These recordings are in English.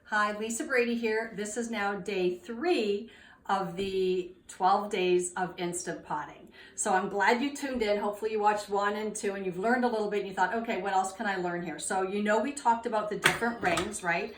Hi, Lisa Brady here. This is now day 3 of the 12 days of Instant Potting. So I'm glad you tuned in. Hopefully you watched 1 and 2 and you've learned a little bit and you thought, okay, what else can I learn here? So we talked about the different rings, right?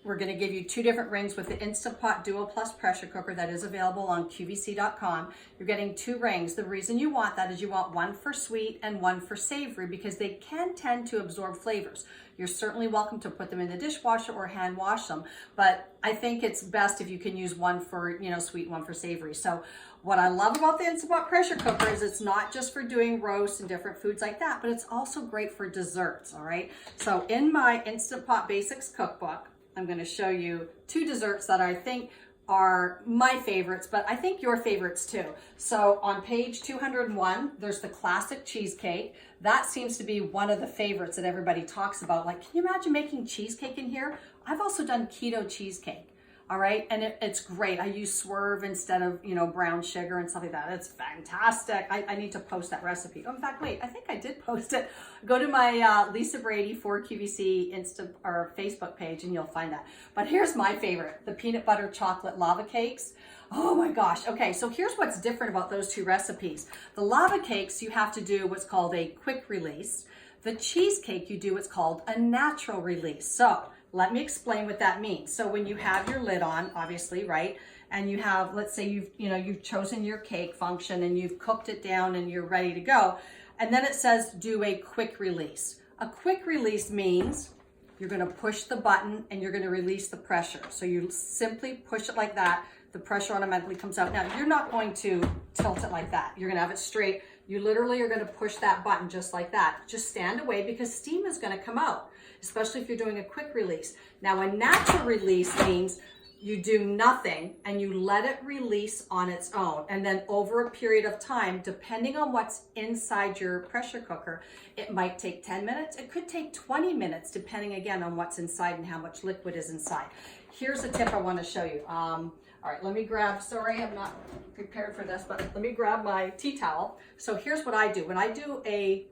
We're going to give you 2 different rings with the Instant Pot Duo Plus pressure cooker that is available on QVC.com. You're getting 2 rings. The reason you want that is you want one for sweet and one for savory because they can tend to absorb flavors. You're certainly welcome to put them in the dishwasher or hand wash them, but I think it's best if you can use one for, sweet, one for savory. So what I love about the Instant Pot pressure cooker is it's not just for doing roasts and different foods like that, but it's also great for desserts, all right? So in my Instant Pot Basics cookbook, I'm going to show you 2 desserts that I think are my favorites, but I think your favorites too. So on page 201, there's the classic cheesecake. That seems to be one of the favorites that everybody talks about. Like, can you imagine making cheesecake in here? I've also done keto cheesecake. All right, and it's great. I use swerve instead of, brown sugar and stuff like that. It's fantastic. I need to post that recipe. Oh, in fact, wait, I think I did post it. Go to my Lisa Brady for QVC Insta or Facebook page and you'll find that. But here's my favorite, the peanut butter chocolate lava cakes. Oh my gosh. Okay, so here's what's different about those 2 recipes. The lava cakes, you have to do what's called a quick release. The cheesecake, you do what's called a natural release. So let me explain what that means. So when you have your lid on, obviously, right? And you have, let's say you've chosen your cake function and you've cooked it down and you're ready to go. And then it says do a quick release. A quick release means you're gonna push the button and you're gonna release the pressure. So you simply push it like that. The pressure automatically comes out. Now, you're not going to tilt it like that. You're gonna have it straight. You literally are gonna push that button just like that. Just stand away because steam is gonna come out, especially if you're doing a quick release. Now, a natural release means you do nothing and you let it release on its own. And then over a period of time, depending on what's inside your pressure cooker, it might take 10 minutes. It could take 20 minutes, depending again on what's inside and how much liquid is inside. Here's a tip I wanna show you. All right, let me grab, sorry, I'm not prepared for this, but let me grab my tea towel. So here's what I do. When I do a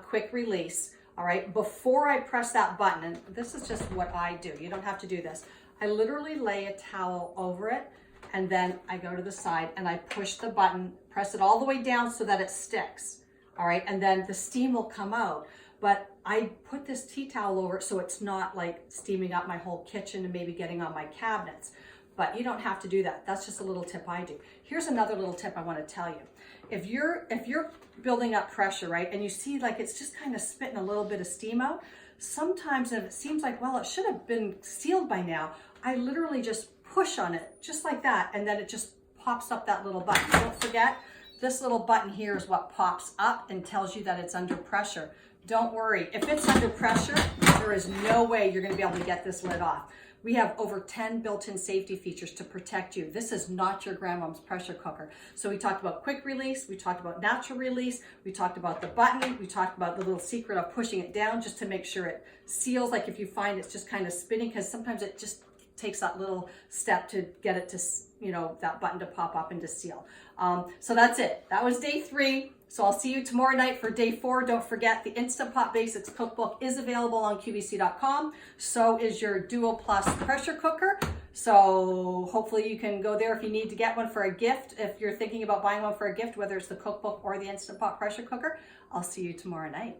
quick release, all right, before I press that button, and this is just what I do. You don't have to do this. I literally lay a towel over it, and then I go to the side and I push the button, press it all the way down so that it sticks, all right? And then the steam will come out. But I put this tea towel over it so it's not like steaming up my whole kitchen and maybe getting on my cabinets. But you don't have to do that. That's just a little tip I do. Here's another little tip I want to tell you. If you're building up pressure, right, and you see like it's just kind of spitting a little bit of steam out, sometimes if it seems like, well, it should have been sealed by now, I literally just push on it just like that, and then it just pops up that little button. Don't forget, this little button here is what pops up and tells you that it's under pressure. Don't worry, if it's under pressure, there is no way you're going to be able to get this lid off. We have over 10 built-in safety features to protect you. This is not your grandma's pressure cooker. So we talked about quick release, we talked about natural release, we talked about the button, we talked about the little secret of pushing it down just to make sure it seals. Like if you find it's just kind of spinning, because sometimes it just takes that little step to get it to, that button to pop up and to seal. So that's it. That was day 3. So I'll see you tomorrow night for day 4. Don't forget the Instant Pot Basics cookbook is available on QVC.com. So is your Duo Plus pressure cooker. So hopefully you can go there if you need to get one for a gift. If you're thinking about buying one for a gift, whether it's the cookbook or the Instant Pot pressure cooker, I'll see you tomorrow night.